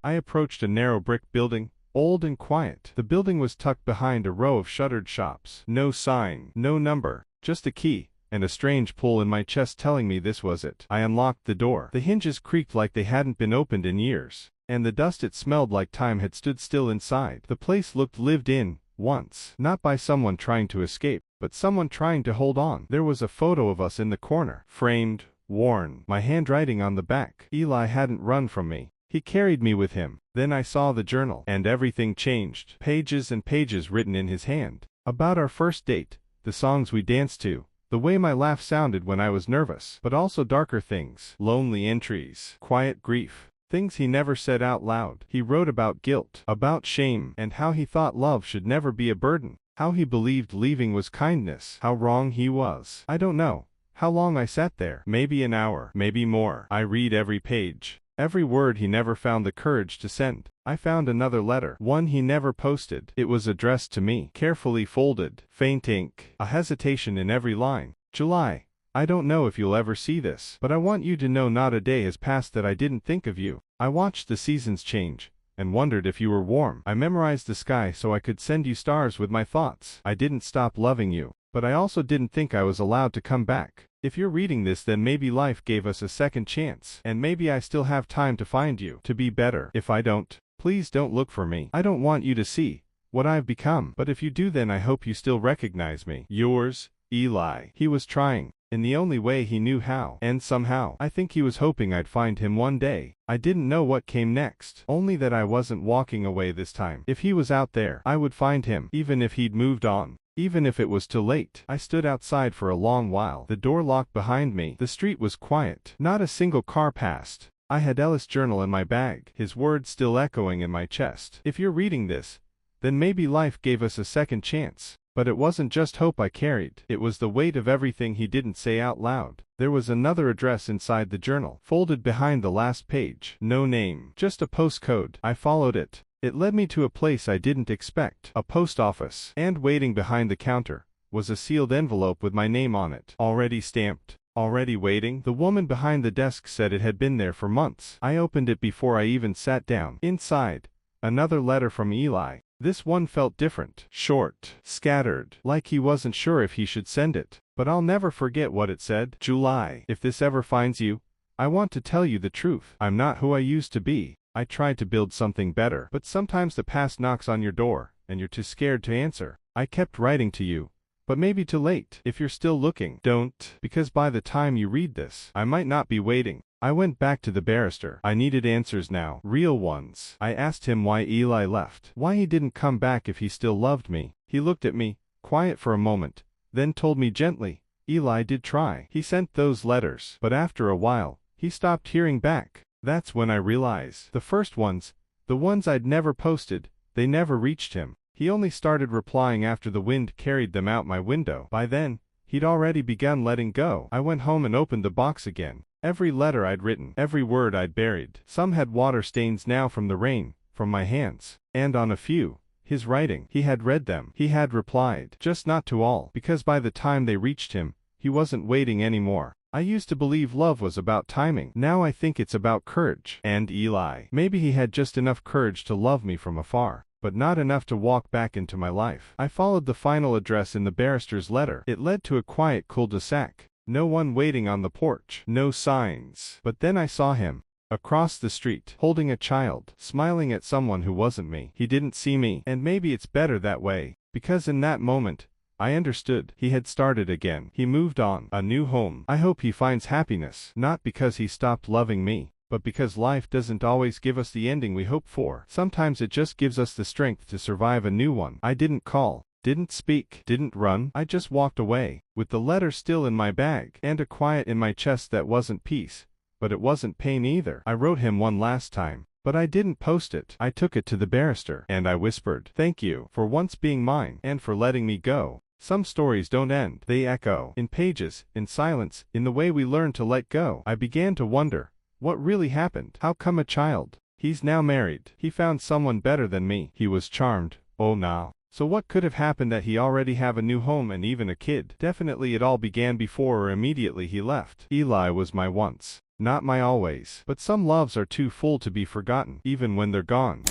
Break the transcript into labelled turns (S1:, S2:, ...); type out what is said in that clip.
S1: I approached a narrow brick building, old and quiet. The building was tucked behind a row of shuttered shops. No sign, no number, just a key, and a strange pull in my chest telling me this was it. I unlocked the door. The hinges creaked like they hadn't been opened in years, and the dust it smelled like time had stood still inside. The place looked lived in, once. Not by someone trying to escape, but someone trying to hold on. There was a photo of us in the corner, framed, worn, my handwriting on the back. Eli hadn't run from me. He carried me with him. Then I saw the journal, and everything changed. Pages and pages written in his hand. About our first date, the songs we danced to, the way my laugh sounded when I was nervous, but also darker things. Lonely entries, quiet grief, things he never said out loud. He wrote about guilt, about shame, and how he thought love should never be a burden. How he believed leaving was kindness. How wrong he was. I don't know how long I sat there. Maybe an hour, maybe more. I read every page, every word he never found the courage to send. I found another letter, one he never posted. It was addressed to me, carefully folded, faint ink, a hesitation in every line. July, I don't know if you'll ever see this, but I want you to know not a day has passed that I didn't think of you. I watched the seasons change, and wondered if you were warm. I memorized the sky so I could send you stars with my thoughts. I didn't stop loving you, but I also didn't think I was allowed to come back. If you're reading this, then maybe life gave us a second chance, and maybe I still have time to find you, to be better. If I don't, please don't look for me. I don't want you to see what I've become, but if you do, then I hope you still recognize me. Yours, Eli. He was trying, in the only way he knew how, and somehow, I think he was hoping I'd find him one day. I didn't know what came next, only that I wasn't walking away this time. If he was out there, I would find him, even if he'd moved on. Even if it was too late. I stood outside for a long while, the door locked behind me. The street was quiet. Not a single car passed. I had Ellis' journal in my bag, his words still echoing in my chest. If you're reading this, then maybe life gave us a second chance. But it wasn't just hope I carried. It was the weight of everything he didn't say out loud. There was another address inside the journal, folded behind the last page. No name, just a postcode. I followed it. It led me to a place I didn't expect, a post office. And waiting behind the counter was a sealed envelope with my name on it, already stamped. Already waiting? The woman behind the desk said it had been there for months. I opened it before I even sat down. Inside, another letter from Eli. This one felt different, short, scattered, like he wasn't sure if he should send it. But I'll never forget what it said. July, if this ever finds you, I want to tell you the truth. I'm not who I used to be. I tried to build something better, but sometimes the past knocks on your door, and you're too scared to answer. I kept writing to you, but maybe too late. If you're still looking, don't, because by the time you read this, I might not be waiting. I went back to the barrister. I needed answers now, real ones. I asked him why Eli left, why he didn't come back if he still loved me. He looked at me, quiet for a moment, then told me gently, Eli did try. He sent those letters, but after a while, he stopped hearing back. That's when I realized. The first ones, the ones I'd never posted, they never reached him. He only started replying after the wind carried them out my window. By then, he'd already begun letting go. I went home and opened the box again. Every letter I'd written, every word I'd buried. Some had water stains now from the rain, from my hands. And on a few, his writing. He had read them. He had replied. Just not to all, because by the time they reached him, he wasn't waiting anymore. I used to believe love was about timing. Now I think it's about courage. And Eli. Maybe he had just enough courage to love me from afar, but not enough to walk back into my life. I followed the final address in the barrister's letter. It led to a quiet cul-de-sac. No one waiting on the porch. No signs. But then I saw him, across the street, holding a child, smiling at someone who wasn't me. He didn't see me, and maybe it's better that way, because in that moment, I understood. He had started again. He moved on, a new home. I hope he finds happiness, not because he stopped loving me, but because life doesn't always give us the ending we hope for. Sometimes it just gives us the strength to survive a new one. I didn't call, didn't speak, didn't run. I just walked away, with the letter still in my bag, and a quiet in my chest that wasn't peace, but it wasn't pain either. I wrote him one last time, but I didn't post it. I took it to the barrister, and I whispered, "Thank you for once being mine, and for letting me go." Some stories don't end. They echo, in pages, in silence, in the way we learn to let go. I began to wonder, what really happened? How come a child? He's now married. He found someone better than me. He was charmed. Oh no. So what could have happened that he already have a new home and even a kid? Definitely it all began before or immediately he left. Eli was my once. Not my always. But some loves are too full to be forgotten, even when they're gone.